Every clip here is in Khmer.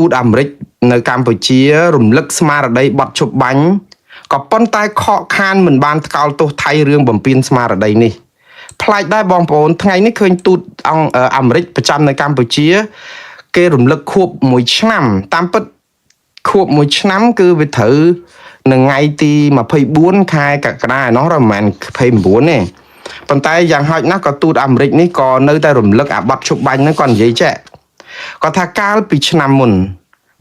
ទូតអាមេរិកនៅកម្ពុជារំលឹកស្មារតីបទឈប់បាញ់ក៏ប៉ុន្តែខកខានមិនបានថ្កោលទោសថៃរឿងបំពេញស្មារតីនេះប្លែកដែរបងប្អូនថ្ងៃនេះឃើញទូតអាមេរិកប្រចាំនៅកម្ពុជាគេរំលឹកខួប1ឆ្នាំតាមពិតខួប1ឆ្នាំគឺវាត្រូវនៅថ្ងៃទី24ខែកក្កដាឯណោះមិនមែន29ទេប៉ុន្តែយ៉ាងហោចណាស់ក៏ទូតអាមេរិកនេះក៏នៅតែរំលឹកអាបត្តិឈប់បាញ់ហ្នឹងក៏និយាយចេះគាត់ថាកាលពីឆ្នាំមុន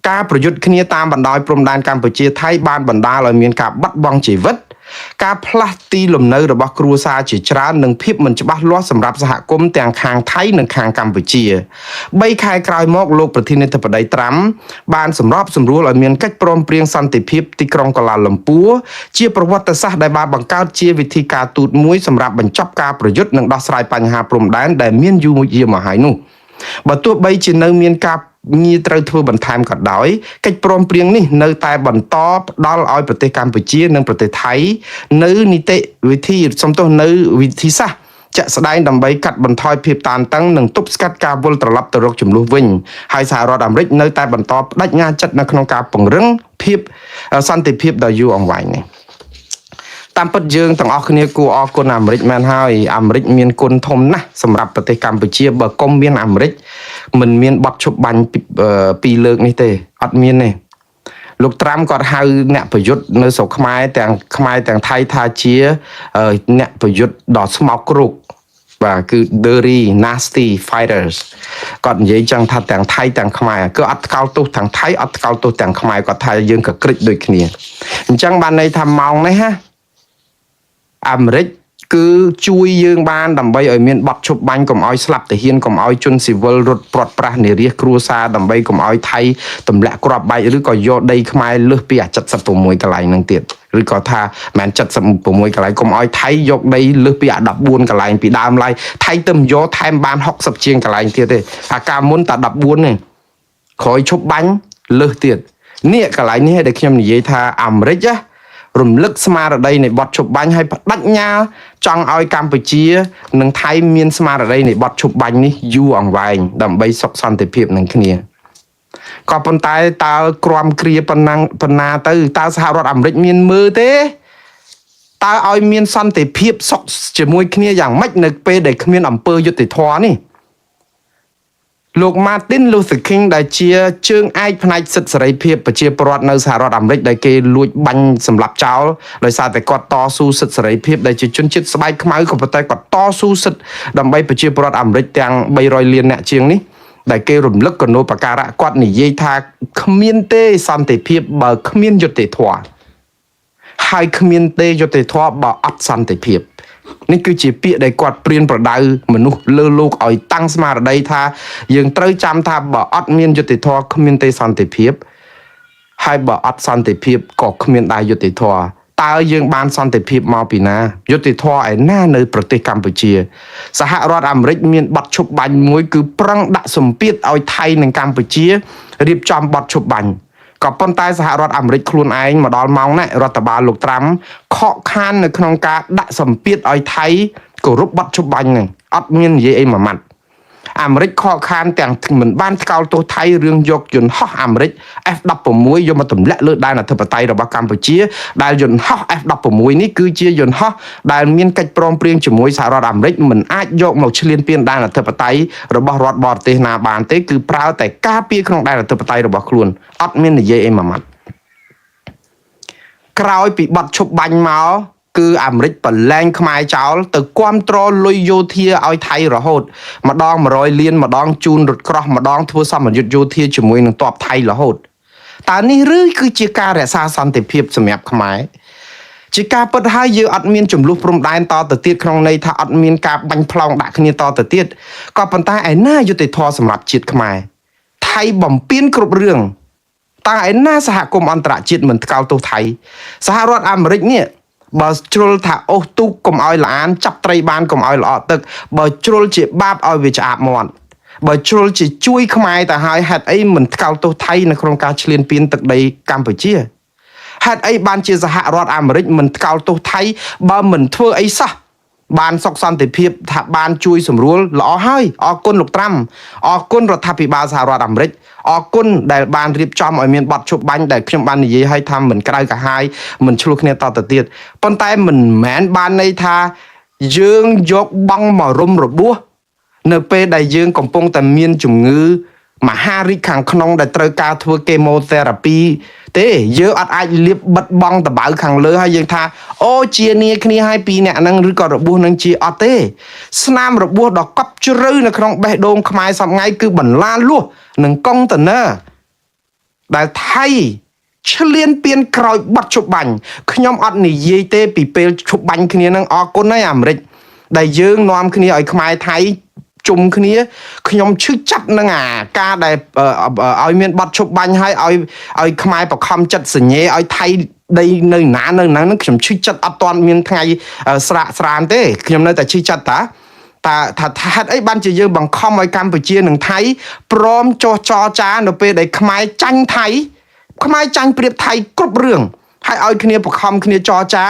ការប្រយុទ្ធគ្នាតាមបណ្ដោយព្រំដែនកម្ពុជាថៃបានបណ្ដាលឲ្យមានការបាត់បង់ជីវិតការផ្លាស់ទីលំនៅរបស់គ្រួសារជាច្រើននិងភាពមិនច្បាស់លាស់សម្រាប់សហគមន៍ទាំងខាងថៃនិងខាងកម្ពុជា3ខែក្រោយមកលោកប្រធានាធិបតីត្រាំបានសម្របសម្រួលឲ្យមានកិច្ចព្រមព្រៀងសន្តិភាពទីក្រុងកូឡាឡាំពួរជាប្រវត្តិសាស្ត្រដែលបានបង្កើតជាវិធីការទូតមួយសម្រាប់បញ្ចប់ការប្រយុទ្ធនិងដោះស្រាយបញ្ហាព្រំដែនដែលមានយូរយារមកហើយនោះបើទោះបីជានៅមានការងារត្រូវធ្វើបន្ថែមក៏ដោយកិច្ចព្រមព្រៀងនេះនៅតែបន្តផ្ដល់ឲ្យប្រទេសកម្ពុជានិងប្រទេសថៃនៅនីតិវិធីនៅវិធីសាស្ត្រជាក់ស្ដែងដើម្បីកាត់បន្ថយភាពតានតឹងនិងទប់ស្កាត់ការវិលត្រឡប់ទៅរកចំនួនវិញហើយសហរដ្ឋអាមេរិកនៅតែបន្តបដិញ្ញាចិត្តនៅក្នុងការពង្រឹងភាពសន្តិភាពដ៏យូរអង្វែងនេះតាមពិតយើងទាំងអស់គ្នាគួរអរគុណអាមេរិកមែនហើយអាមេរិកមានគុណធំណាស់សម្រាប់ប្រទេសកម្ពុជាបើកុំមានអាមេរិកមិនមានបទឈប់បាញ់ពីរលើកនេះទេអត់មានទេលោកត្រាំគាត់ហៅអ្នកប្រយុទ្ធនៅស្រុកខ្មែរទាំងថៃថាជាអ្នកប្រយុទ្ធដ៏ស្មោកគ្រោកបាទគឺ dirty nasty fighters គាត់និយាយចឹងថាទាំងថៃទាំងខ្មែរគឺអត់ថ្កោលទោសទាំងថៃអត់ថ្កោលទោសទាំងខ្មែរគាត់ថាយើងក៏ក្រិចដូចគ្នាអញ្ចឹងបានន័យថាម៉ោងនេះហ่ะអាមេរិកគឺជួយយើងបានដើម្បីឲ្យមានបទឈប់បាញ់កុំឲ្យស្លាប់ទាហានកុំឲ្យជនស៊ីវិលរត់ព្រាត់ប្រាសនារីគ្រួសារដើម្បីកុំឲ្យថៃទម្លាក់គ្រាប់បែកឬក៏យកដីខ្មែរលើសពី76កន្លែងហ្នឹងទៀតឬក៏ថាមិន76កន្លែងកុំឲ្យថៃយកដីលើសពី14កន្លែងពីដើមឡើយថៃទៅយកថែមបាន60ជាងកន្លែងទៀតទេអាការមុនតែ14ទេក្រោយឈប់បាញ់លើសទៀតនេះកន្លែងនេះដែលខ្ញុំនិយាយថាអាមេរិកណារំលឹកស្មារតីនៃបទឈប់បាញ់ឲ្យបដិញ្ញាចង់ឲ្យកម្ពុជានិងថៃមានស្មារតីនៃបទឈប់បាញ់នេះយូរអង្វែងដើម្បីសុខសន្តិភាពនឹងគ្នាក៏ប៉ុន្តែតើក្រមគ្រាប៉ុណ្ណាទៅតើសហរដ្ឋអាមេរិកមានមើលទេតើឲ្យមានសន្តិភាពសុខជាមួយគ្នាយ៉ាងម៉េចនៅពេលដែលគ្មានអំពើយុត្តិធម៌នេះលោក Martin Luther King ដែលជាជើងឯកផ្នែកសិទ្ធិសេរីភាពប្រជាពលរដ្ឋនៅសហរដ្ឋអាមេរិកដែលគេលួចបាញ់សម្លាប់ចោលដោយសារតែគាត់តស៊ូសិទ្ធិសេរីភាពដែលជាជនជាតិស្បែកខ្មៅក៏ប៉ុន្តែគាត់តស៊ូសិទ្ធិដើម្បីប្រជាពលរដ្ឋអាមេរិកទាំង300លានអ្នកជាងនេះដែលគេរំលឹកកណូបការៈគាត់និយាយថាគ្មានទេសន្តិភាពបើគ្មានយុត្តិធម៌ហើយគ្មានទេយុត្តិធម៌បើអត់សន្តិភាពនេះគឺជាពាក្យដែលគាត់ព្រានប្រដៅមនុស្សលើលោកឲ្យតាំងស្មារតីថាយើងត្រូវចាំថាបើអត់មានយុត្តិធម៌គ្មានទេសន្តិភាពហើយបើអត់សន្តិភាពក៏គ្មានដែរយុត្តិធម៌តើយើងបានសន្តិភាពមកពីណាយុត្តិធម៌ឯណានៅប្រទេសកម្ពុជាសហរដ្ឋអាមេរិកមានបទឈប់បាញ់មួយគឺប្រឹងដាក់សម្ពាធឲ្យថៃនិងកម្ពុជារៀបចំបទឈប់បាញ់ក៏ប៉ុន្តែសហរដ្ឋអាមេរិកខ្លួនឯងមកដល់ម៉ោងនេះរដ្ឋបាលលោកត្រាំខកខាននៅក្នុងការដាក់សម្ពាធឲ្យថៃគោរពបទឈប់បាញ់ហ្នឹងអត់មាននិយាយអីមួយម៉ាត់អាមេរិកខកខានទាំងមិនបានថ្កោលទោសថៃរឿងយកយន្តហោះអាមេរិក F16 យកមកទម្លាក់លើដែនអធិបតេយ្យរបស់កម្ពុជាដែលយន្តហោះ F16 នេះគឺជាយន្តហោះដែលមានកិច្ចព្រមព្រៀងជាមួយសហរដ្ឋអាមេរិកមិនអាចយកមកឈ្លានពានដែនអធិបតេយ្យរបស់រដ្ឋបរទេសណាបានទេគឺប្រើតែការពារក្នុងដែនអធិបតេយ្យរបស់ខ្លួនអត់មាននិយាយអីមួយម៉ាត់ក្រោយពីបទឈប់បាញ់មកគឺអាមេរិកបលែងខ្មែរចោលទៅគាំទ្រលុយយោធាឲ្យថៃរហូតម្ដង100លានម្ដងជូនរថក្រោះម្ដងធ្វើសម្ពយុទ្ធយោធាជាមួយនឹងទ័ពថៃរហូតតើនេះឬគឺជាការរក្សាសន្តិភាពសម្រាប់ខ្មែរជាការពិតហើយយើងអត់មានចំនួនព្រំដែនតទៅទៀតក្នុងន័យថាអត់មានការបាញ់ផ្លោងដាក់គ្នាតទៅទៀតក៏ប៉ុន្តែឯណាយុត្តិធម៌សម្រាប់ជាតិខ្មែរថៃបំពេញគ្រប់រឿងតើឯណាសហគមន៍អន្តរជាតិមិនថ្កោលទោសថៃសហរដ្ឋអាមេរិកនេះបើជ្រុលថាអូសទូកកុំឲ្យល្អានចាប់ត្រីបានកុំឲ្យល្អក់ទឹកបើជ្រុលជាបាបឲ្យវាឆ្អាបមាត់បើជ្រុលជាជួយខ្មែរទៅហើយហេតុអីមិនថ្កោលទោសថៃនៅក្នុងការឈ្លានពានទឹកដីកម្ពុជាហេតុអីបានជាសហរដ្ឋអាមេរិកមិនថ្កោលទោសថៃបើមិនធ្វើអីសោះ បានសុខសន្តិភាពថាបានជួយសម្រួលល្អហើយអរគុណលោកត្រាំអរគុណរដ្ឋាភិបាលសហរដ្ឋអាមេរិកអរគុណដែលបានរៀបចំឲ្យមានបទឈប់បាញ់ដែលខ្ញុំបាននិយាយឲ្យថាមិនក្រៅកាហាយមិនឆ្លោះគ្នាតទៅទៀតប៉ុន្តែមិនមែនបានន័យថាយើងយកបង់មករុំរបួសនៅពេលដែលយើងកំពុងតែមានជំងឺមហារីកខាងក្នុងដែលត្រូវការធ្វើកេម៉ូថេរ៉ាពីទេយើងអត់អាចលៀបបិទបង់តបៅខាងលើហើយយើងថាអូជានីគ្នាឲ្យពីអ្នកហ្នឹងឬក៏របួសនឹងជាអត់ទេស្នាមរបួសដ៏កប់ជ្រៅនៅក្នុងបេះដូងខ្មែរសប្ងៃគឺបន្លាលួសនឹងកុងតឺន័រដែលថៃឆ្លៀនពៀនក្រោយបាត់ជប់បាញ់ខ្ញុំអត់និយាយទេពីពេលជប់បាញ់គ្នានឹងអរគុណហើយអាមេរិកដែលយើងនាំគ្នាឲ្យខ្មែរថៃជុំគ្នាខ្ញុំឈឺចាប់នឹងអាការដែលឲ្យមានប័ណ្ណឈប់បាញ់ឲ្យខ្មែរបខំចិត្តសញ្ញេឲ្យថៃដីនៅណានៅហ្នឹងខ្ញុំឈឺចិត្តអត់ទាន់មានថ្ងៃស្រាកស្រានទេខ្ញុំនៅតែឈឺចិត្តថាហេតុអីបានជាយើងបង្ខំឲ្យកម្ពុជានិងថៃព្រមចោះចរចានៅពេលដែលខ្មែរចាញ់ថៃខ្មែរចាញ់ព្រៀបថៃគ្រប់រឿងហើយឲ្យគ្នាបង្ខំគ្នាចរចា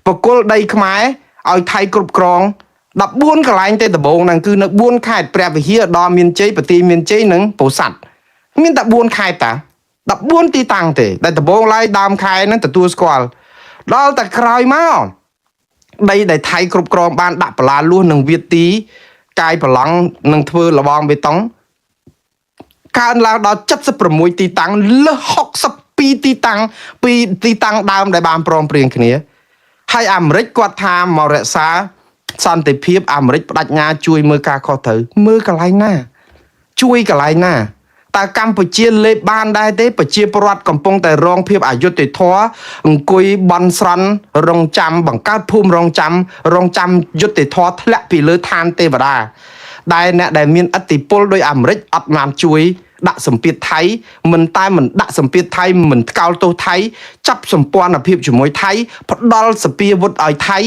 បកគលដីខ្មែរឲ្យថៃគ្រប់គ្រង14កន្លែងទេដំបងហ្នឹងគឺនៅ4ខេត្តព្រះវិហារដល់មានជ័យប្រទីមានជ័យនិងពោធិ៍សាត់មានតែ4ខេត្តតា14ទីតាំងទេដែលដំបងឡើយដើមខែហ្នឹងទទួលស្គាល់ដល់តែក្រោយមកដីដែលថៃគ្រប់គ្រងបានដាក់បលាលួសនិងវាទីកាយប្រឡង់នឹងធ្វើលបងបេតុងកើនឡើងដល់76ទីតាំងលើស62ទីតាំងពីទីតាំងដើមដែលបានព្រមព្រៀងគ្នាហើយអាមេរិកគាត់ថាមករក្សាសន្តិភាពអាមេរិកបដិញ្ញាជួយមើលការខុសត្រូវមើលកន្លែងណាជួយកន្លែងណាតើកម្ពុជាលេបបានដែរទេប្រជាពលរដ្ឋកំពុងតែរងភាពអយុត្តិធម៌អង្គុយបន់ស្រន់រងចាំបង្កើតភូមិរងចាំយុត្តិធម៌ធ្លាក់ពីលើឋានទេវតាដែលអ្នកដែលមានឥទ្ធិពលដោយអាមេរិកអត់បានជួយដាក់សម្ពាធថៃមិនដាក់សម្ពាធថៃមិនថ្កោលទោសថៃចាប់សម្ព័ន្ធភាពជាមួយថៃផ្ដល់សពាវុធឲ្យថៃ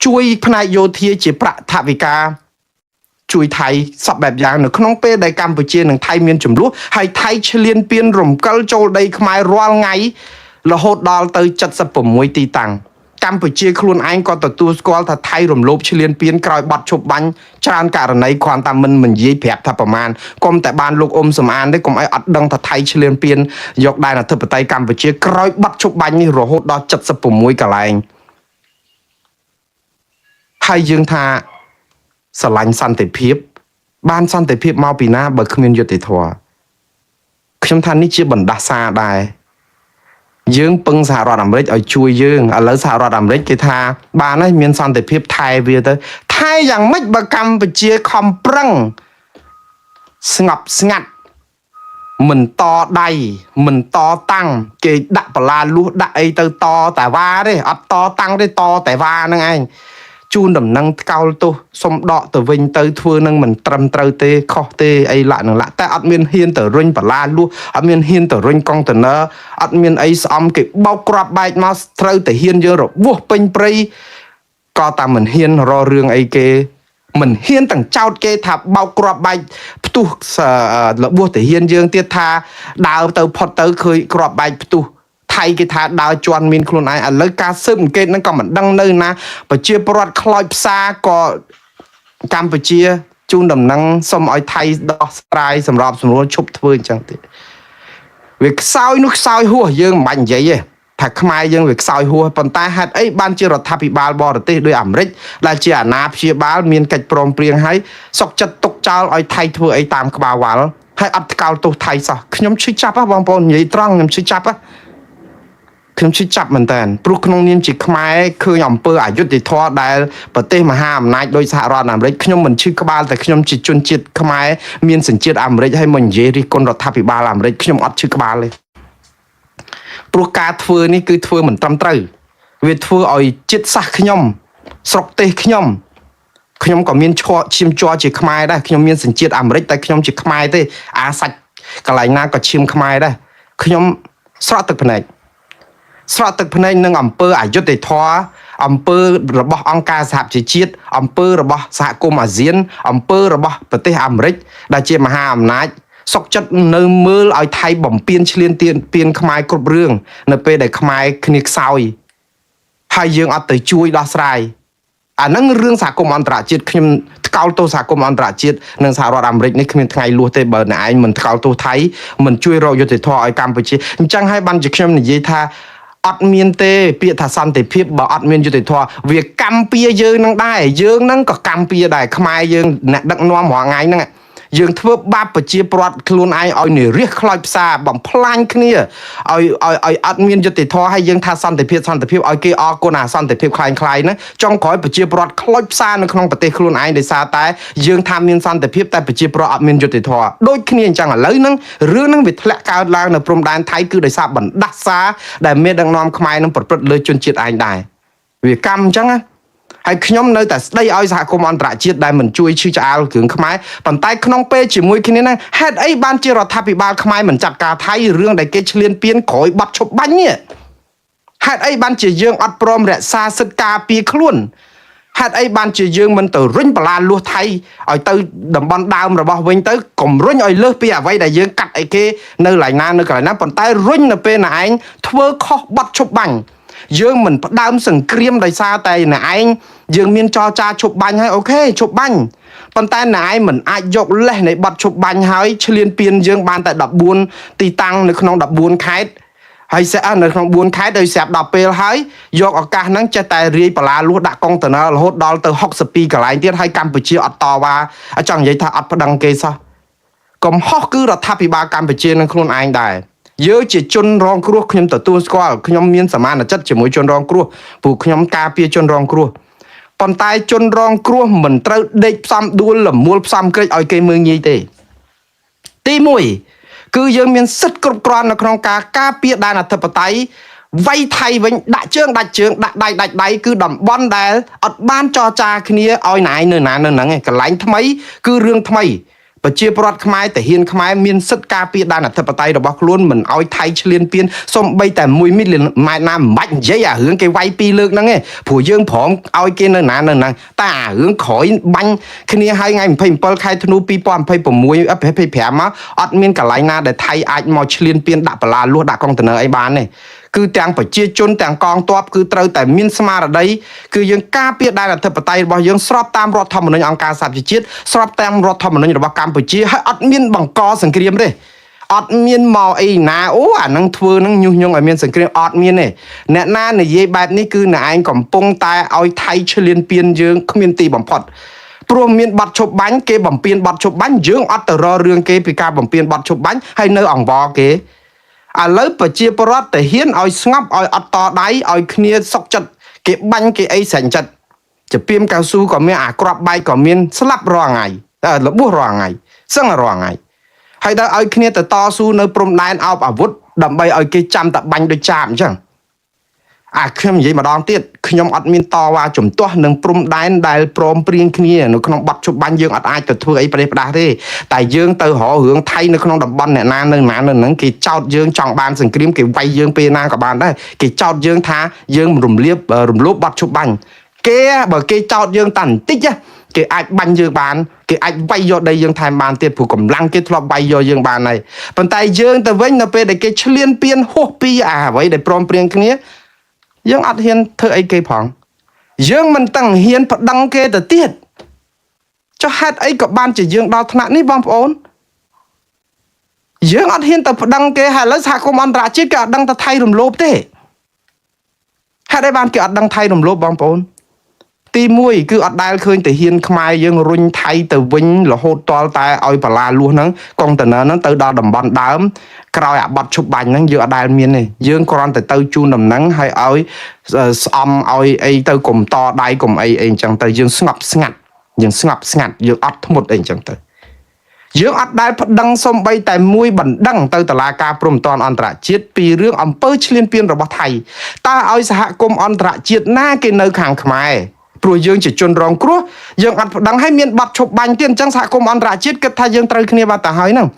ជួយផ្នែកយោធាជាប្រាក់ថវិកាជួយថៃសពបែបយ៉ាងនៅក្នុងពេលដែលកម្ពុជានិងថៃមានចំនួនហើយថៃឈ្លានពានរំកិលចូលដីខ្មែររាល់ថ្ងៃរហូតដល់ទៅ76ទីតាំងកម្ពុជាខ្លួនឯងក៏ទទួលស្គាល់ថាថៃរំលោភឈ្លានពានក្រោយបាត់ឈប់បាញ់ច្រើនករណីគ្រាន់តែមិននិយាយប្រាប់ថាប្រមាណកុំតែបានលោកអ៊ុំសំអានទេកុំឲ្យអត់ដឹងថាថៃឈ្លានពានយកដែនអធិបតេយ្យកម្ពុជាក្រោយបាត់ឈប់បាញ់នេះរហូតដល់76កន្លែងហើយយើងថាស្រឡាញ់សន្តិភាពបានសន្តិភាពមកពីណាបើគ្មានយុត្តិធម៌ខ្ញុំថានេះជាបណ្ដាសាដែរយើងពឹងសហរដ្ឋអាមេរិកឲ្យជួយយើងឥឡូវសហរដ្ឋអាមេរិកគេថាបានហើយមានសន្តិភាពថែវាទៅថែយ៉ាងម៉េចបើកម្ពុជាខំប្រឹងស្ងប់ស្ងាត់មិនតដៃមិនតតាំងគេដាក់បលាលួសដាក់អីទៅតតែវ៉ាទេអត់តតាំងទេតតែវ៉ាហ្នឹងឯងជូនដំណឹងថ្កោលទោសសុំដកទៅវិញទៅធ្វើនឹងមិនត្រឹមត្រូវទេខុសទេអីឡាក់នឹងឡាក់តែអត់មានហ៊ានទៅរុញបលាលួសអត់មានហ៊ានទៅរុញកុងតឺន័រអត់មានអីស្អំគេបោកគ្រាប់បែកមកត្រូវតែហ៊ានយើងរបួសពេញព្រៃក៏តែមិនហ៊ានរករឿងអីគេមិនហ៊ានទាំងចោតគេថាបោកគ្រាប់បែកផ្ទុះរបួសទៅហ៊ានយើងទៀតថាដើរទៅផុតទៅឃើញគ្រាប់បែកផ្ទុះថៃគេថាដើរជន់មានខ្លួនឯងឥឡូវការស៊ើបអង្កេតហ្នឹងក៏មិនដឹងនៅណាប្រជាពលរដ្ឋខ្លោចផ្សារក៏កម្ពុជាជូនដំណឹងសុំឲ្យថៃដោះស្រាយសម្របសម្រួលឈប់ធ្វើអញ្ចឹងទៀតវាខ្សោយនោះខ្សោយហួសយើងមិនបាច់និយាយទេថាខ្មែរយើងវាខ្សោយហួសប៉ុន្តែហេតុអីបានជារដ្ឋាភិបាលបរទេសដោយអាមេរិកដែលជាអាណាព្យាបាលមានកិច្ចព្រមព្រៀងឲ្យសុកចិត្តទុកចោលឲ្យថៃធ្វើអីតាមក្បាលវ៉ាល់ហើយអត់ថ្កោលទោសថៃសោះខ្ញុំឈឺចាប់ហ៎បងប្អូននិយាយត្រង់ខ្ញុំឈឺចាប់ហ៎ខ្ញុំឈឺចាប់មែនតើព្រោះក្នុងនាមជាខ្មែរឃើញអំពើអយុត្តិធម៌ដែលប្រទេសមហាអំណាចដោយសហរដ្ឋអាមេរិកខ្ញុំមិនឈឺក្បាលតែខ្ញុំជាជនជាតិខ្មែរមានសញ្ជាតិអាមេរិកហើយមកនិយាយរិះគន់រដ្ឋាភិបាលអាមេរិកខ្ញុំអត់ឈឺក្បាលទេព្រោះការធ្វើនេះគឺធ្វើមិនត្រឹមត្រូវវាធ្វើឲ្យជាតិសាសន៍ខ្ញុំស្រុកទេសខ្ញុំក៏មានឈាមជ័រជាខ្មែរដែរខ្ញុំមានសញ្ជាតិអាមេរិកតែខ្ញុំជាខ្មែរទេអាសាច់កន្លែងណាក៏ឈាមខ្មែរដែរខ្ញុំស្រក់ទឹកភ្នែកនឹងអំពើអយុត្តិធម៌អំពើរបស់អង្គការសហប្រជាជាតិអំពើរបស់សហគមន៍អាស៊ានអំពើរបស់ប្រទេសអាមេរិកដែលជាមហាអំណាចសុកចិត្តនៅមើលឲ្យថៃបំពេញឈ្លានពានខ្មែរគ្រប់រឿងនៅពេលដែលខ្មែរគ្នាខ្សោយហើយយើងអត់ទៅជួយដោះស្រាយ អាហ្នឹងរឿងសហគមន៍អន្តរជាតិខ្ញុំថ្កោលទោសសហគមន៍អន្តរជាតិនិងសហរដ្ឋអាមេរិកនេះគ្មានថ្ងៃលួសទេបើអ្នកឯងមិនថ្កោលទោសថៃមិនជួយរកយុត្តិធម៌ឲ្យកម្ពុជាអញ្ចឹងហើយបានជាខ្ញុំនិយាយថាអត់មានទេពាក្យថាសន្តិភាពបើអត់មានយុត្តិធម៌វាកម្មពៀយើងនឹងដែរយើងនឹងក៏កម្មពៀដែរខ្មែរយើងអ្នកដឹកនាំរាល់ថ្ងៃហ្នឹងយើងធ្វើបាបប្រជាពលរដ្ឋខ្លួនឯងឲ្យនិរិះខ្លោចផ្សាបំផ្លាញគ្នាឲ្យអត់មានយុត្តិធម៌ហើយយើងថាសន្តិភាពឲ្យគេអរគុណអាសន្តិភាពคล้ายហ្នឹងចុងក្រោយប្រជាពលរដ្ឋខ្លោចផ្សានៅក្នុងប្រទេសខ្លួនឯងដោយសារតែយើងថាមានសន្តិភាពតែប្រជាពលរដ្ឋអត់មានយុត្តិធម៌ដូចគ្នាអញ្ចឹងឥឡូវហ្នឹងរឿងហ្នឹងវាធ្លាក់កើតឡើងនៅព្រំដែនថៃគឺដោយសារបណ្ដាសាដែលមានដឹកនាំខ្មែរនឹងប្រព្រឹត្តលើជនជាតិឯងដែរវាកម្មអញ្ចឹងណាហើយខ្ញុំនៅតែស្ដីឲ្យសហគមន៍អន្តរជាតិដែលមិនជួយឈឺឆ្អាលគ្រឿងខ្មែរប៉ុន្តែក្នុងពេលជាមួយគ្នាហ្នឹងហេតុអីបានជារដ្ឋាភិបាលខ្មែរមិនចាត់ការថៃរឿងដែលគេឈ្លានពានក្រោយបាត់ឈប់បាញ់នេះហេតុអីបានជាយើងអត់ព្រមរក្សាសិទ្ធិការពារខ្លួនហេតុអីបានជាយើងមិនទៅរុញបលាលួសថៃឲ្យទៅតំបន់ដើមរបស់វិញទៅកុំរុញឲ្យលើសពីអ្វីដែលយើងកាត់អីគេនៅកន្លែងណាប៉ុន្តែរុញនៅពេលណាឯងធ្វើខុសបាត់ឈប់បាញ់យើងមិនផ្ដើមសង្គ្រាមដោយសារតែអ្នកឯងយើងមានចរចាឈប់បាញ់ហើយអូខេឈប់បាញ់ប៉ុន្តែអ្នកឯងមិនអាចយកលេសនៃប័ណ្ណឈប់បាញ់ហើយឈ្លានពានយើងបានតែ14ទីតាំងនៅក្នុង14ខេត្តហើយនៅក្នុង4ខេត្តដោយស្រាប់ដល់ពេលហើយយកឱកាសហ្នឹងចេះតែរាយបលាលួសដាក់កុងតឺន័ររហូតដល់ទៅ62កន្លែងទៀតហើយកម្ពុជាអត់តវ៉ាចង់និយាយថាអត់ប្តឹងគេសោះកំហុសគឺរដ្ឋាភិបាលកម្ពុជានឹងខ្លួនឯងដែរយើងជាជនរងគ្រោះខ្ញុំទទួលស្គាល់ខ្ញុំមានសមានចិត្តជាមួយជនរងគ្រោះព្រោះខ្ញុំការពារជនរងគ្រោះប៉ុន្តែជនរងគ្រោះមិនត្រូវដេកផ្សំដួលលមូលផ្សំក្រិចឲ្យគេមើងងាយទេទី1គឺយើងមានសិទ្ធិគ្រប់គ្រាន់នៅក្នុងការការពារដែនអធិបតេយ្យវ័យថៃវិញដាក់ជើងដាក់ដៃគឺតំបន់ដែលអត់បានចរចាគ្នាឲ្យណៃនៅណានៅហ្នឹងឯងកន្លែងថ្មីគឺរឿងថ្មីប្រជាពលរដ្ឋខ្មែរតាហ៊ានខ្មែរមានសិទ្ធិការពារដែនអធិបតេយ្យរបស់ខ្លួនមិនឲ្យថៃឈ្លានពានសំបីតែ1មីលីម៉ែត្រណាមិនបាច់និយាយអារឿងគេវាយ2លើកហ្នឹងឯងព្រោះយើងព្រមឲ្យគេនៅណានៅហ្នឹងតែអារឿងក្រោយបាញ់គ្នាហើយថ្ងៃ27ខែធ្នូ2026 25មកអត់មានកន្លែងណាដែលថៃអាចមកឈ្លានពានដាក់បលាលួសដាក់កុងតឺន័រអីបានទេគឺទាំងប្រជាជនទាំងកងទ័ពគឺត្រូវតែមានស្មារតីគឺយើងការពារដែនអធិបតេយ្យរបស់យើងស្របតាមរដ្ឋធម្មនុញ្ញអង្គការសហប្រជាជាតិស្របតាមរដ្ឋធម្មនុញ្ញរបស់កម្ពុជាហើយអត់មានបង្កសង្គ្រាមទេអត់មានមកអីណាអូអានឹងធ្វើនឹងញុះញង់ឲ្យមានសង្គ្រាមអត់មានទេអ្នកណានិយាយបែបនេះគឺអ្នកឯងកំពុងតែឲ្យថៃឈ្លានពានយើងគ្មានទីបំផុតព្រោះមានប័ណ្ណឈប់បាញ់គេបំពេញប័ណ្ណឈប់បាញ់យើងអត់ទៅរករឿងគេពីការបំពេញប័ណ្ណឈប់បាញ់ហើយនៅអង្វរគេឥឡូវប្រជាពលរដ្ឋទៅហ៊ានឲ្យស្ងប់ឲ្យអត់តដៃឲ្យគ្នាសុកចិត្តគេបាញ់គេអីស្រាញ់ចិត្តជាពីមកៅស៊ូក៏មានអាក្របបែកក៏មានស្លាប់រាល់ថ្ងៃរបួសរាល់ថ្ងៃសឹងរាល់ថ្ងៃហើយដល់ឲ្យគ្នាទៅតស៊ូនៅព្រំដែនអោបអាវុធដើម្បីឲ្យគេចាំតែបាញ់ដូចចាបអញ្ចឹងខ្ញុំនិយាយម្ដងទៀតខ្ញុំអត់មានតវ៉ាជំទាស់នឹងព្រំដែនដែលព្រមព្រៀងគ្នានៅក្នុងប័ណ្ណជប់បាញ់យើងអត់អាចទៅធ្វើអីប្រេះផ្ដាស់ទេតែយើងទៅរករឿងថៃនៅក្នុងតំបន់អ្នកណានៅណានៅហ្នឹងគេចោទយើងចង់បានសង្គ្រាមគេវាយយើងពេលណាក៏បានដែរគេចោទយើងថាយើងរំលោភប័ណ្ណជប់បាញ់គេបើគេចោទយើងតាន់បន្តិចគេអាចបាញ់យើងបានគេអាចវាយយកដីយើងថែមបានទៀតព្រោះកម្លាំងគេធ្លាប់វាយយកយើងបានហើយប៉ុន្តែយើងទៅវិញនៅពេលដែលគេឈ្លានពានហួសពីអ្វីដែលព្រមព្រៀងគ្នាយើងអត់ហ៊ានធ្វើអីគេផងយើងមិនតាំងហ៊ានប្តឹងគេទៅទៀតចុះហេតុអីក៏បានជាយើងដល់ថ្នាក់នេះបងប្អូនយើងអត់ហ៊ានទៅប្តឹងគេហើយឥឡូវសហគមន៍អន្តរជាតិគេអត់ដឹងថាថៃរំលោភទេហេតុអីបានគេអត់ដឹងថៃរំលោភបងប្អូនទី1គឺអត់ដែលឃើញតាហ៊ានខ្មែរយើងរុញថៃទៅវិញរហូតតតែឲ្យបលាលួសហ្នឹងកុងតឺន័រហ្នឹងទៅដល់តំបន់ដើមក្រោយអាបត់ឈប់បាញ់ហ្នឹងយើងអត់ដែលមានទេយើងគ្រាន់តែទៅជូនដំណឹងហើយឲ្យស្អំឲ្យអីទៅកុំតដៃកុំអីអញ្ចឹងទៅយើងស្ងប់ស្ងាត់យើងអត់ធ្មត់អីអញ្ចឹងទៅយើងអត់ដែលប្តឹងសំបីតែមួយបណ្ដឹងទៅតុលាការព្រហ្មទណ្ឌអន្តរជាតិពីរឿងអំពើឈ្លានពានរបស់ថៃតើឲ្យសហគមន៍អន្តរជាតិណាគេនៅខាងខ្មែរព្រោះយើងជាជនរងគ្រោះយើងអត់ប្តឹងឲ្យមានប័ណ្ណឈប់បាញ់ទៀតអញ្ចឹងសហគមន៍អន្តរជាតិគិតថាយើងត្រូវគ្នាបាត់ទៅហើយហ្នឹង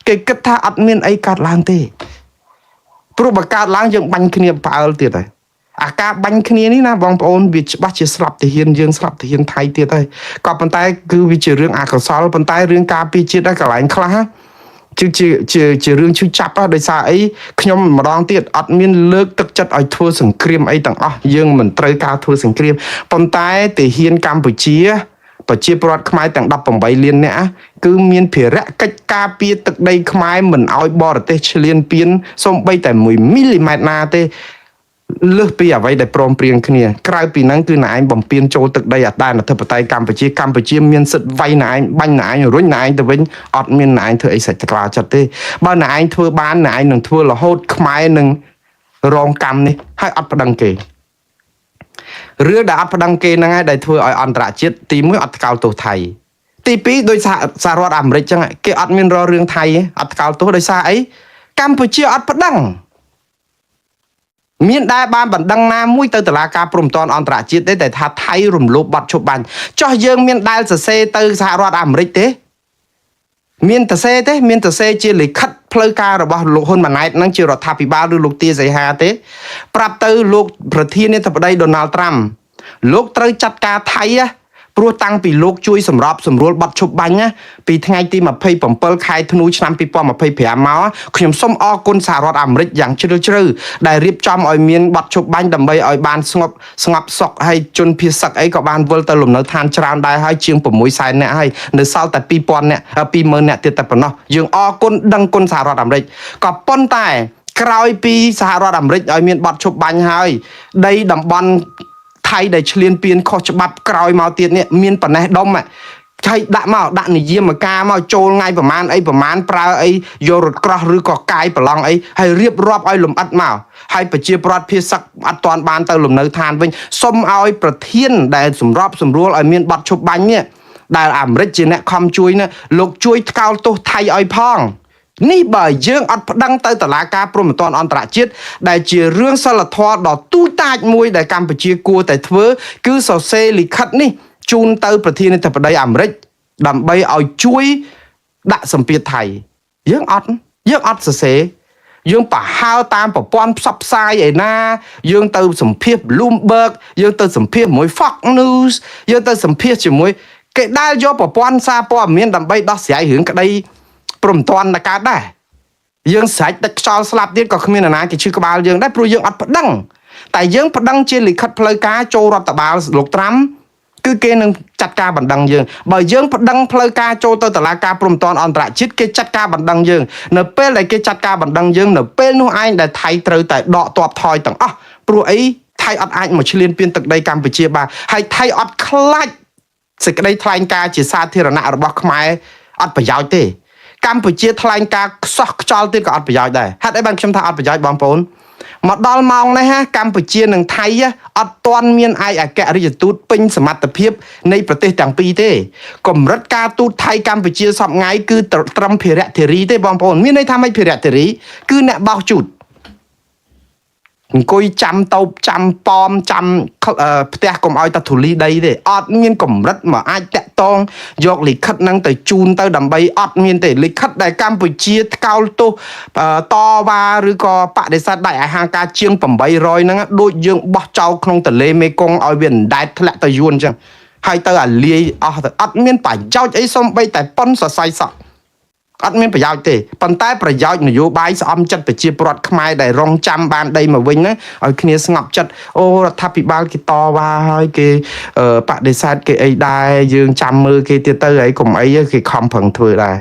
គេគិតថាអត់មានអីកើតឡើងទេព្រោះបើកើតឡើងយើងបាញ់គ្នាផ្អើលទៀតហើយអាការបាញ់គ្នានេះណាបងប្អូនវាច្បាស់ជាស្លាប់ទាហានយើងស្លាប់ទាហានថៃទៀតហើយក៏ប៉ុន្តែគឺវាជារឿងអកុសលប៉ុន្តែរឿងការពារជាតិហើយកន្លែងខ្លះ ជារឿងឈឺចាប់ដោយសារអីខ្ញុំម្ដងទៀតអត់មានលើកទឹកចិត្តឲ្យធ្វើសង្គ្រាមអីទាំងអស់យើងមិនត្រូវការធ្វើសង្គ្រាមប៉ុន្តែទាហានកម្ពុជាប្រជាពលរដ្ឋខ្មែរទាំង18លាននាក់គឺមានភារកិច្ចការពារទឹកដីខ្មែរមិនឲ្យបរទេសឈ្លានពានសូម្បីតែ1មីលីម៉ែត្រណាទេលើសពីអ្វីដែលព្រមព្រៀងគ្នាក្រៅពីហ្នឹងគឺណែឯងបំពេញចូលទឹកដីអតានអធិបតេយ្យកម្ពុជាមានសិទ្ធិវាយណែឯងបាញ់ណែឯងរុញណែឯងទៅវិញអត់មានណែឯងធ្វើអីសាច់ក្បាលចិត្តទេបើណែឯងធ្វើបានណែឯងនឹងធ្វើរហូតខ្មែរនឹងរងកម្មនេះហើយអត់ប្តឹងគេរឿងដែលអត់ប្តឹងគេហ្នឹងហើយដែលធ្វើឲ្យអន្តរជាតិទី1អត់ថ្កោលទោសថៃទី2ដោយសហរដ្ឋអាមេរិកចឹងគេអត់មានរករឿងថៃទេអត់ថ្កោលទោសដោយសារអីកម្ពុជាអត់ប្តឹងមានដែរបានបណ្ដឹងណាមួយទៅតុលាការព្រហ្មទណ្ឌអន្តរជាតិទេតែថាថៃរំលោភបទឈប់បាញ់ចោះយើងមានដែលសរសេរទៅសហរដ្ឋអាមេរិកទេមានសរសេរទេមានសរសេរជាលិខិតផ្លូវការរបស់លោកហ៊ុនម៉ាណែតនឹងជារដ្ឋាភិបាលឬលោកទាសីហាទេប្រាប់ទៅលោកប្រធានាធិបតីដូណាល់ត្រាំលោកត្រូវចាត់ការថៃព្រោះតាំងពីលោកជួយសម្របសម្រួលបទឈប់បាញ់ពីថ្ងៃទី27ខែធ្នូឆ្នាំ2025មកខ្ញុំសូមអរគុណសហរដ្ឋអាមេរិកយ៉ាងជ្រាលជ្រៅដែលរៀបចំឲ្យមានបទឈប់បាញ់ដើម្បីឲ្យបានស្ងប់សុខហើយជនភៀសសឹកអីក៏បានវិលទៅលំនៅឋានច្រើនដែរហើយជាង600,000នាក់ហើយនៅសល់តែ2000នាក់20,000នាក់ទៀតតែប៉ុណ្ណោះយើងអរគុណដឹងគុណសហរដ្ឋអាមេរិកក៏ប៉ុន្តែក្រោយពីសហរដ្ឋអាមេរិកឲ្យមានបទឈប់បាញ់ហើយដីតំបន់ថៃដែលឈ្លានពានខុសច្បាប់ក្រោយមកទៀតនេះមានប៉ណេះដុំឆៃដាក់និយាមការមកចូលថ្ងៃប្រមាណប្រើអីយករថក្រោះឬក៏កាយប្រឡងអីហើយរៀបរាប់ឲ្យលំអិតមកហើយប្រជាប្រដ្ឋភៀសសឹកអត់ទាន់បានទៅលំនៅឋានវិញសុំឲ្យប្រធានដែលសម្របសម្រួលឲ្យមានបទឈប់បាញ់នេះដែលអាមេរិកជាអ្នកខំជួយណាលោកជួយថ្កោលទោសថៃឲ្យផងនេះបើយើងអត់ប្តឹងទៅតុលាការព្រហ្មទណ្ឌអន្តរជាតិដែលជារឿងសិលធម៌ដ៏ទូតាចមួយដែលកម្ពុជាគួរតែធ្វើគឺសរសេរលិខិតនេះជូនទៅប្រធានាធិបតីអាមេរិកដើម្បីឲ្យជួយដាក់សម្ពាធថៃយើងអត់សរសេរយើងប្រហើតាមប្រព័ន្ធផ្សព្វផ្សាយឯណាយើងទៅសម្ភាស Bloomberg យើងទៅសម្ភាសមួយ Fox News យើងទៅសម្ភាសជាមួយគេដែលយកប្រព័ន្ធសារព័ត៌មានដើម្បីដោះស្រាយរឿងក្តីព្រមតន់កើតដែរយើងស្រេចទឹកខ្យល់ស្លាប់ទៀតក៏គ្មានអ្នកណាគេឈឺក្បាលយើងដែរព្រោះយើងអត់ប្តឹងតែយើងប្តឹងជាលិខិតផ្លូវការចូលរដ្ឋបាលលោកត្រាំគឺគេនឹងចាត់ការបណ្ដឹងយើងបើយើងប្តឹងផ្លូវការចូលទៅតុលាការព្រហ្មទណ្ឌអន្តរជាតិគេចាត់ការបណ្ដឹងយើងនៅពេលដែលគេចាត់ការបណ្ដឹងយើងនៅពេលនោះឯងដែលថៃត្រូវតែដកទ័ពថយទាំងអស់ព្រោះអីថៃអត់អាចមកឈ្លានពានទឹកដីកម្ពុជាបានហើយថៃអត់ខ្លាចសេចក្តីថ្លែងការណ៍ជាសាធារណៈរបស់ខ្មែរអត់ប្រយោជន៍ទេកម្ពុជាថ្លែងការណ៍ខ្សោះខ្យល់ទៀតក៏អត់ប្រយោជន៍ដែរហេតុអីបានខ្ញុំថាអត់ប្រយោជន៍បងប្អូនមកដល់ម៉ោងនេះកម្ពុជានិងថៃអត់ទាន់មានឯកអគ្គរដ្ឋទូតពេញសមត្ថភាពនៃប្រទេសទាំងពីរទេកម្រិតការទូតថៃកម្ពុជាសពថ្ងៃគឺត្រឹមភារៈធារីទេបងប្អូនមានន័យថាម៉េចភារៈធារីគឺអ្នកបោកជូតអង្គុយចាំតោបចាំប៉មចាំផ្ទះកុំឲ្យតាធូលីដីទេអត់មានកម្រិតមកអាចតាក់តងយកលិខិតហ្នឹងទៅជូនទៅដើម្បីអត់មានទេលិខិតដែលកម្ពុជាថ្កោលទោសតវ៉ាឬក៏បដិសេធដាច់អាហារការជាង800ហ្នឹងដូចយើងបោះចោលក្នុងទន្លេមេគង្គឲ្យវាអណ្ដែតធ្លាក់ទៅយួនអញ្ចឹងហើយទៅអាលាយអស់ទៅអត់មានប្រយោជន៍អីសូម្បីតែប៉ុនសរសៃសក់អត់មានប្រយោជន៍ទេប៉ុន្តែប្រយោជន៍នយោបាយស្អំចិត្តប្រជាពលរដ្ឋខ្មែរដែលរងចាំបានដីមកវិញណាឲ្យគ្នាស្ងប់ចិត្តអូរដ្ឋាភិបាលគេតវ៉ាហើយគេបដិសេធគេអីដែរយើងចាំមើលគេទៀតទៅហើយកុំអីគេខំប្រឹងធ្វើដែរ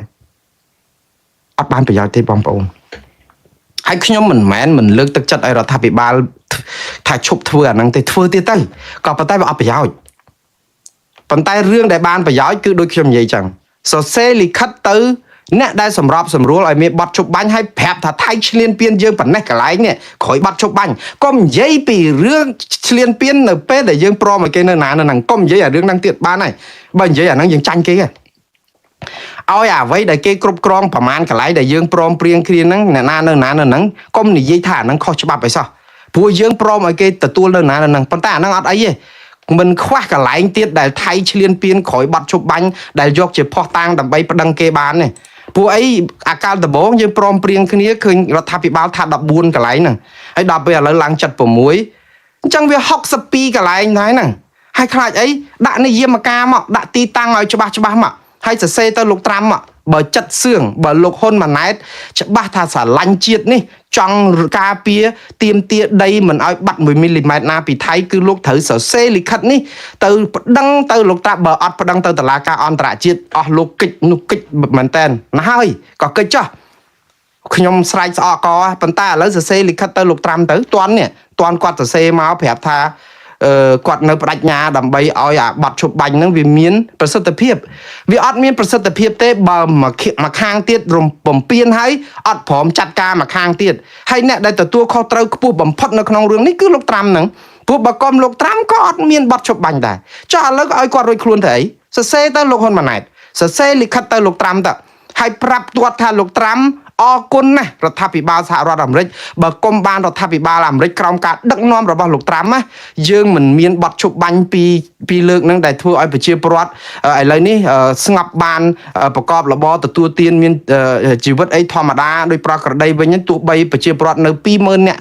អត់បានប្រយោជន៍ទេបងប្អូនហើយខ្ញុំមិនលើកទឹកចិត្តឲ្យរដ្ឋាភិបាលថាឈប់ធ្វើអាហ្នឹងទេធ្វើទៀតទៅក៏ប៉ុន្តែវាអត់ប្រយោជន៍ប៉ុន្តែរឿងដែលបានប្រយោជន៍គឺដូចខ្ញុំនិយាយចឹងសរសេរលិខិតទៅអ្នកដែលសម្របសម្រួលឲ្យមានបទជប់បាញ់ឲ្យប្រាប់ថាថៃឈ្លានពានយើងប៉ុណ្ណេះកន្លែងនេះក្រោយបទជប់បាញ់កុំនិយាយពីរឿងឈ្លានពាននៅពេលដែលយើងព្រមឲ្យគេនៅណានៅហ្នឹងកុំនិយាយអារឿងហ្នឹងទៀតបានហើយបើនិយាយអាហ្នឹងយើងចាញ់គេឲ្យអ្វីដែលគេគ្រប់គ្រងប្រមាណកន្លែងដែលយើងព្រមព្រៀងគ្នាហ្នឹងអ្នកណានៅណានៅហ្នឹងកុំនិយាយថាអាហ្នឹងខុសច្បាប់អីសោះព្រោះយើងព្រមឲ្យគេទទួលនៅណានៅហ្នឹងប៉ុន្តែអាហ្នឹងអត់អីទេមិនខ្វះកន្លែងទៀតដែលថៃឈ្លានពានក្រោយបទជប់បាញ់ដែលយកជាភ័ស្តុតាងដើម្បីប្តឹងគេបានទេពួកអីអាកាលដំបងយើងព្រមព្រៀងគ្នាឃើញរដ្ឋាភិបាលថា14កន្លែងហ្នឹងហើយដល់ពេលឥឡូវឡើង76អញ្ចឹងវា62កន្លែងដែរហ្នឹងហើយខ្លាចអីដាក់និយាមការមកដាក់ទីតាំងឲ្យច្បាស់មកហើយសរសេរទៅលោកត្រាំមក បើចិត្តសឿងបើលោកហ៊ុនម៉ាណែតច្បាស់ថាស្រឡាញ់ជាតិនេះចង់ការពារទៀមទាដីមិនឲ្យបាត់1មីលីម៉ែត្រណាពីថៃគឺលោកត្រូវសរសេរលិខិតនេះទៅប្តឹងទៅលោកតាបើអត់ប្តឹងទៅតុលាការអន្តរជាតិអស់លោកកិច្ចនោះកិច្ចមែនតើណាហើយក៏កិច្ចចោះខ្ញុំស្រែកស្អកកប៉ុន្តែឥឡូវសរសេរលិខិតទៅលោកត្រាំទៅតាន់គាត់សរសេរមកប្រាប់ថាគាត់នៅបដិញ្ញាដើម្បីឲ្យអាបတ်ឈប់បាញ់ហ្នឹងវាមានប្រសិទ្ធភាពវាអត់មានប្រសិទ្ធភាពទេបើមកខាងទៀតរំបំពេញហើយអត់ព្រមចាត់ការមកខាងទៀតហើយអ្នកដែលទទួលខុសត្រូវខ្ពស់បំផុតនៅក្នុងរឿងនេះគឺលោកត្រាំហ្នឹងព្រោះបើកុំលោកត្រាំក៏អត់មានបတ်ឈប់បាញ់ដែរចុះឥឡូវឲ្យគាត់រួចខ្លួនទៅអីសរសេរទៅលោកហ៊ុនម៉ាណែតសរសេរលិខិតទៅលោកត្រាំទៅហើយប្រាប់គាត់ថាលោកត្រាំអរគុណណាស់រដ្ឋាភិបាលសហរដ្ឋអាមេរិកបើគុំបានរដ្ឋាភិបាលអាមេរិកក្រោមការដឹកនាំរបស់លោកត្រាំណាយើងមិនមានបတ်ឈប់បាញ់ពីលើកហ្នឹងដែលធ្វើឲ្យប្រជាពលរដ្ឋឥឡូវនេះស្ងប់បានប្រកបរបរទទួលទានមានជីវិតអីធម្មតាដោយប្រក្រតីវិញទោះបីប្រជាពលរដ្ឋនៅ 20000 នាក់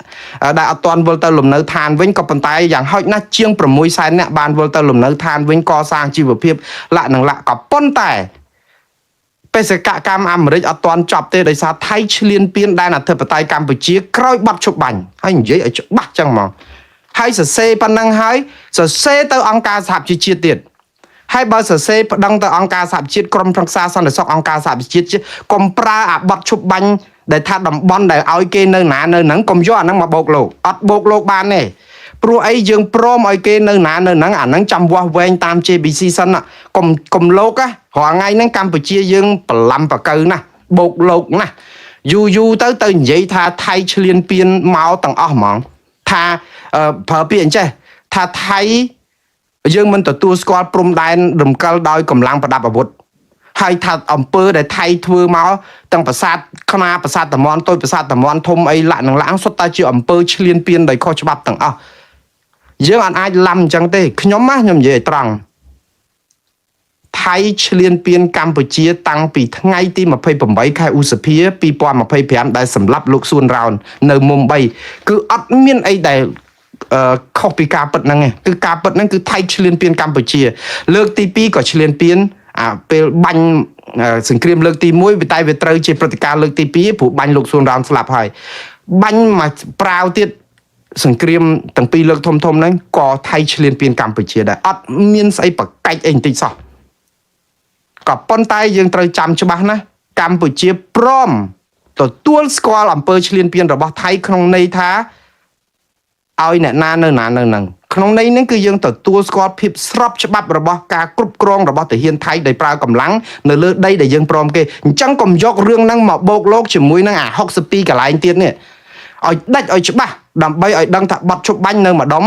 ដែលអត់ទាន់វិលទៅលំនៅឋានវិញក៏ប៉ុន្តែយ៉ាងហោចណាស់ជាង 600,000 នាក់បានវិលទៅលំនៅឋានវិញកសាងជីវភាពលក្ខណៈក៏ប៉ុន្តែបេសកកម្មអាមេរិកអត់ទាន់ចប់ទេដោយសារថៃឈ្លានពានដែនអធិបតេយ្យកម្ពុជាក្រោយបាត់ឈប់បាញ់ហើយនិយាយឲ្យច្បាស់ចឹងហ្មងហើយសរសេរប៉ុណ្ណឹងហើយសរសេរទៅអង្គការសហជីវជាតិទៀតហើយបើសរសេរប្តឹងទៅអង្គការសហជីវជាតិក្រុមប្រឹក្សាសន្តិសុខអង្គការសហជីវជាតិកុំប្រើអាបត់ឈប់បាញ់ដែលថាតំបន់ដែលឲ្យគេនៅណានៅហ្នឹងកុំយកអាហ្នឹងមកបោកលោកអត់បោកលោកបានទេព្រោះអីយើងព្រមឲ្យគេនៅណានៅហ្នឹងអាហ្នឹងចាំវាស់វែងតាម JBC សិនកុំលោករាល់ថ្ងៃហ្នឹងកម្ពុជាយើងប្រឡំប្រកើណាស់បោកលោកណាស់យូរទៅនិយាយថាថៃឈ្លានពានមកទាំងអស់ហ្មងថាប្រើពាក្យអញ្ចេះថាថៃយើងមិនទទួលស្គាល់ព្រំដែនរំកិលដោយកម្លាំងប្រដាប់អាវុធហើយថាអំពើដែលថៃធ្វើមកទាំងប្រាសាទខ្នាប្រាសាទតំនតូចប្រាសាទតំនធំអីលាក់នឹងឡាំងសុទ្ធតែជាអំពើឈ្លានពានដោយខុសច្បាប់ទាំងអស់យើងអាចឡំអញ្ចឹងទេខ្ញុំនិយាយឲ្យត្រង់ថៃឈ្លានពានកម្ពុជាតាំងពីថ្ងៃទី28ខែឧសភា2025ដែលសម្លាប់លោកសួនរោននៅមុំបីគឺអត់មានអីដែលខុសពីការពិតហ្នឹងឯងគឺការពិតហ្នឹងគឺថៃឈ្លានពានកម្ពុជាលើកទី2ក៏ឈ្លានពានពេលបាញ់សង្គ្រាមលើកទី1តែវាត្រូវជាព្រឹត្តិការណ៍លើកទី2ព្រោះបាញ់លោកសួនរោនស្លាប់ហើយបាញ់មកប្រាវទៀតសង្គ្រាមទាំងពីរលើកធំហ្នឹងក៏ថៃឈ្លានពានកម្ពុជាដែរអត់មានស្អីប្រកាច់អីបន្តិចសោះក៏ប៉ុន្តែយើងត្រូវចាំច្បាស់ណាកម្ពុជាព្រមទទួលស្គាល់អំពើឈ្លានពានរបស់ថៃក្នុងន័យថាឲ្យអ្នកណានៅណានៅហ្នឹងក្នុងន័យហ្នឹងគឺយើងទទួលស្គាល់ភាពស្របច្បាប់របស់ការគ្រប់គ្រងរបស់ទាហានថៃដែលប្រើកម្លាំងនៅលើដីដែលយើងព្រមគេអញ្ចឹងកុំយករឿងហ្នឹងមកបោកលោកជាមួយនឹងអា62កន្លែងទៀតនេះឲ្យដាច់ឲ្យច្បាស់ដើម្បីឲ្យដឹងថាបတ်ឈប់បាញ់នៅម្ដុំ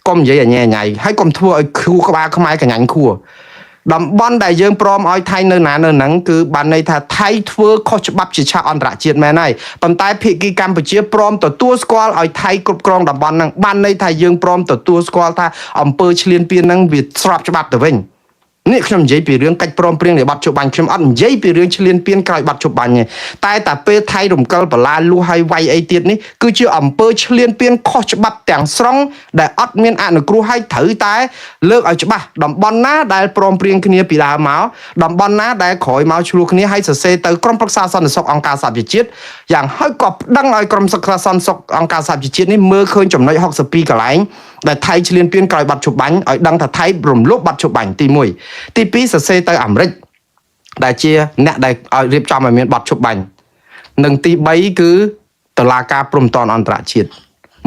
កុំនិយាយញ៉ៃញ៉ៃហើយកុំធ្វើឲ្យខួរក្បាលខ្មែរកញ្ញាញ់ខួរតំបន់ដែលយើងព្រមឲ្យថៃនៅណានៅហ្នឹងគឺបានន័យថាថៃធ្វើខុសច្បាប់ជាឆាកអន្តរជាតិមែនហើយប៉ុន្តែភាគីកម្ពុជាព្រមទទួលស្គាល់ឲ្យថៃគ្រប់គ្រងតំបន់ហ្នឹងបានន័យថាយើងព្រមទទួលស្គាល់ថាអំពើឈ្លានពានហ្នឹងវាស្របច្បាប់ទៅវិញនេះខ្ញុំនិយាយពីរឿងកិច្ចព្រមព្រៀងនៃបទជប់បាញ់ខ្ញុំអត់និយាយពីរឿងឈ្លានពានក្រោយបទជប់បាញ់ទេតែពេលថៃរំកិលបលាលួសហើយវាយអីទៀតនេះគឺជាអំពើឈ្លានពានខុសច្បាប់ទាំងស្រុងដែលអត់មានអនុគ្រោះហើយត្រូវតែលើកឲ្យច្បាស់តំបន់ណាដែលព្រមព្រៀងគ្នាពីដើមមកតំបន់ណាដែលក្រោយមកឆ្លោះគ្នាហើយសរសេរទៅក្រុមប្រឹក្សាសន្តិសុខអង្គការសហប្រជាជាតិយ៉ាងហោចក៏ប្តឹងឲ្យក្រុមប្រឹក្សាសន្តិសុខអង្គការសហប្រជាជាតិនេះមើលឃើញចំណុច62កន្លែងដែលថៃឈ្លានពានក្រោយបទជប់បាញ់ឲ្យដឹងថាថៃរំលោភបទជប់បាញ់ទី1ទី2សរសេរទៅអាមេរិកដែលជាអ្នកដែលឲ្យរៀបចំឲ្យមានបទជប់បាញ់និងទី3គឺតុលាការព្រំដែនអន្តរជាតិ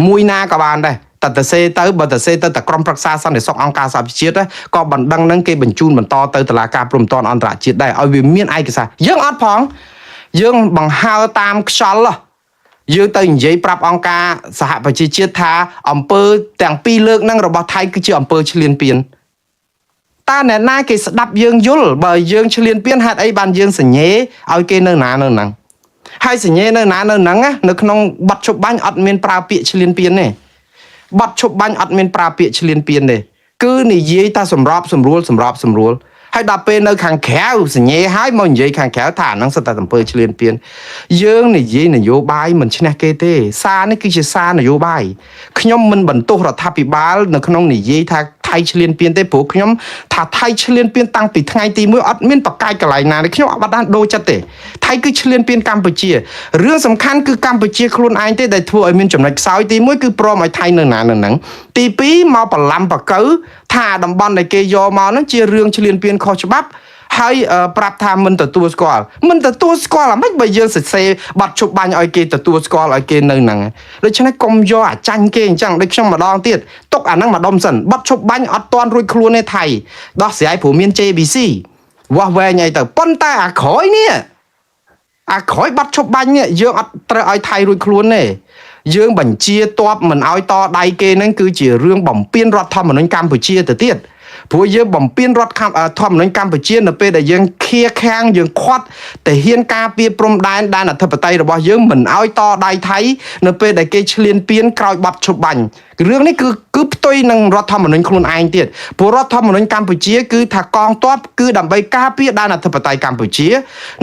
មួយណាក៏បានដែរតែទៅសេទៅបើទៅសេទៅតែក្រុមប្រឹក្សាសន្តិសុខអង្គការសហប្រជាជាតិក៏បណ្ដឹងនឹងគេបញ្ជូនបន្តទៅតុលាការព្រំដែនអន្តរជាតិដែរឲ្យវាមានឯកសារយើងអត់ផងយើងបង្ហើតាមខ្យល់យើងទៅនិយាយប្រាប់អង្គការសហប្រជាជាតិថាអំពើទាំងពីរលើកហ្នឹងរបស់ថៃគឺជាអំពើឈ្លានពានតើអ្នកណាគេស្ដាប់យើងយល់បើយើងឈ្លានពានហេតុអីបានយើងសញ្ញេឲ្យគេនៅណានៅហ្នឹងហើយសញ្ញេនៅណានៅហ្នឹងនៅក្នុងបទឈប់បាញ់អត់មានប្រើពាក្យឈ្លានពានទេបទឈប់បាញ់អត់មានប្រើពាក្យឈ្លានពានទេគឺនិយាយថាសម្របសម្រួលហើយដល់ពេលនៅខាងក្រៅសញ្ញេហើយមកនិយាយខាងក្រៅថាហ្នឹងសិតតែអំពើឈ្លានពានយើងនិយាយនយោបាយមិនឈ្នះគេទេសារនេះគឺជាសារនយោបាយខ្ញុំមិនបន្ទោសរដ្ឋាភិបាលនៅក្នុងនិយាយថាថ ថៃឆ្លៀនពៀនទេព្រោះខ្ញុំថាថៃឆ្លៀនពៀនតាំងពីថ្ងៃទី1អត់មានបកាយកន្លែងណាទេខ្ញុំអត់បានដូរចិត្តទេថៃគឺឆ្លៀនពៀនកម្ពុជារឿងសំខាន់គឺកម្ពុជាខ្លួនឯងទេដែលធ្វើឲ្យមានចំណុចខ្សោយទី1គឺព្រមឲ្យថៃនៅណានៅហ្នឹងទី2មកបន្លំបកៅថាតំបន់ដែលគេយកមកហ្នឹងជារឿងឆ្លៀនពៀនខុសច្បាប់ហើយប្រាប់ថាមិនទទួលស្គាល់អាមិនបើយើងសរសេរបាត់ជប់បាញ់ឲ្យគេទទួលស្គាល់ឲ្យគេនៅហ្នឹងដូច្នេះកុំយកអាចាញ់គេអញ្ចឹងដូចខ្ញុំម្ដងទៀតទុកអាហ្នឹងម្ដុំសិនបាត់ជប់បាញ់អត់ទាន់រួចខ្លួនទេថៃដោះស្រាយព្រោះមាន JBC វាស់វែងអីទៅប៉ុន្តែអាក្រោយនេះអាក្រោយបាត់ជប់បាញ់នេះយើងអត់ត្រូវឲ្យថៃរួចខ្លួនទេយើងបញ្ជាតបមិនឲ្យតដៃគេហ្នឹងគឺជារឿងបំពេញរដ្ឋធម្មនុញ្ញកម្ពុជាទៅទៀតព្រោះយើងបំពេញរដ្ឋធម្មនុញ្ញកម្ពុជានៅពេលដែលយើងខៀខាំងយើងខាត់តែហ៊ានការពារព្រំដែនអធិបតេយ្យរបស់យើងមិនឲ្យតដៃថៃនៅពេលដែលគេឆ្លៀនពៀនក្រោយបាត់ឈប់បាញ់រឿងនេះគឺផ្ទុយនឹងរដ្ឋធម្មនុញ្ញខ្លួនឯងទៀតព្រោះរដ្ឋធម្មនុញ្ញកម្ពុជាគឺថាកងទ័ពគឺដើម្បីការពារដែនអធិបតេយ្យកម្ពុជា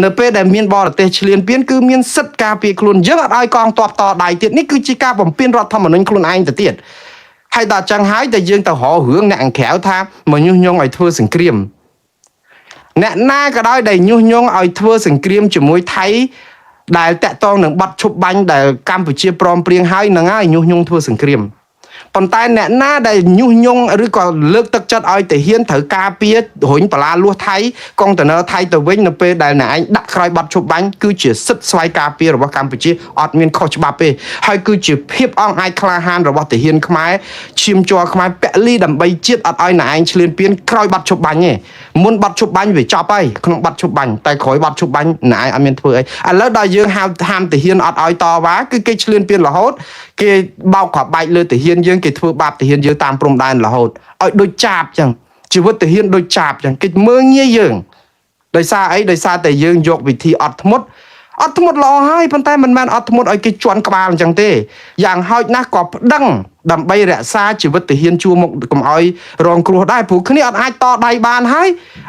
នៅពេលដែលមានបរទេសឆ្លៀនពៀនគឺមានសិទ្ធិការពារខ្លួនយើងអត់ឲ្យកងទ័ពតដៃទៀតនេះគឺជាការបំពេញរដ្ឋធម្មនុញ្ញខ្លួនឯងទៅទៀតហើយដល់ចឹងហើយតែយើងទៅរករឿងអ្នកអង្ក្រៅថាមកញុះញង់ឲ្យធ្វើសង្គ្រាមអ្នកណាក៏ដោយដែលញុះញង់ឲ្យធ្វើសង្គ្រាមជាមួយថៃដែលតាក់ទងនឹងបាត់ឈប់បាញ់ដែលកម្ពុជាព្រមព្រៀងហើយនឹងហើយញុះញង់ធ្វើសង្គ្រាមប៉ុន្តែអ្នកណាដែលញុះញង់ឬក៏លើកទឹកចិត្តឲ្យទៅហ៊ានត្រូវការពាររុញបលាលួសថៃកុងតឺន័រថៃទៅវិញនៅពេលដែលអ្នកឯងដាក់ក្រោយបាត់ឈប់បាញ់គឺជាសិទ្ធិស្វ័យការពាររបស់កម្ពុជាអត់មានខុសច្បាប់ទេហើយគឺជាភាពអង់អាចក្លាហានរបស់ទាហានខ្មែរឈាមជ័រខ្មែរពលីដើម្បីជាតិអត់ឲ្យអ្នកឯងឆ្លៀនពៀនក្រោយបាត់ឈប់បាញ់ទេមុនបាត់ឈប់បាញ់វាចប់ហើយក្នុងបាត់ឈប់បាញ់តែក្រោយបាត់ឈប់បាញ់អ្នកឯងអត់មានធ្វើអីឥឡូវដល់យើងហាមទាហានអត់ឲ្យតវ៉ាគឺគេឆ្លៀនពៀនរហូតគេបោកក្បាច់លើទាហានយើងគេធ្វើបាបទាហានយើងតាមព្រំដែនរហូតឲ្យដូចចាបចឹងជីវិតទាហានដូចចាបចឹងគេមើងងាយយើងដោយសារអីដោយសារតែយើងយកវិធីអត់ធ្មត់ល្អហើយប៉ុន្តែមិនមែនអត់ធ្មត់ឲ្យគេជន់ក្បាលអញ្ចឹងទេយ៉ាងហោចណាស់ក៏ប្តឹងដើម្បីរក្សាជីវិតទាហានជួរមុខកុំឲ្យរងគ្រោះដែរព្រោះគ្នាអត់អាចតដៃបានហើយ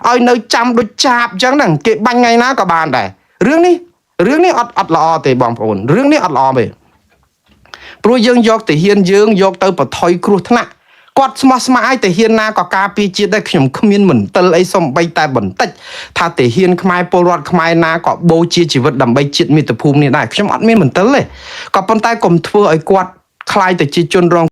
ឲ្យនៅចាំដូចចាបអញ្ចឹងហ្នឹងគេបាញ់ថ្ងៃណាក៏បានដែររឿងនេះអត់ល្អទេបងប្អូនរឿងនេះអត់ល្អទេព្រោះយើងយកទាហានយើងយកទៅបថុយគ្រោះថ្នាក់គាត់ស្មោះស្ម័គ្រឲ្យទាហានណាក៏ការពារជាតិដែរខ្ញុំគ្មានមន្ទិលអីសំបីតែបន្តិចថាទាហានខ្មែរពលរដ្ឋខ្មែរណាក៏បូជាជីវិតដើម្បីជាតិមាតុភូមិនេះដែរខ្ញុំអត់មានមន្ទិលទេក៏ប៉ុន្តែកុំធ្វើឲ្យគាត់ខ្លាយទៅជាជនរង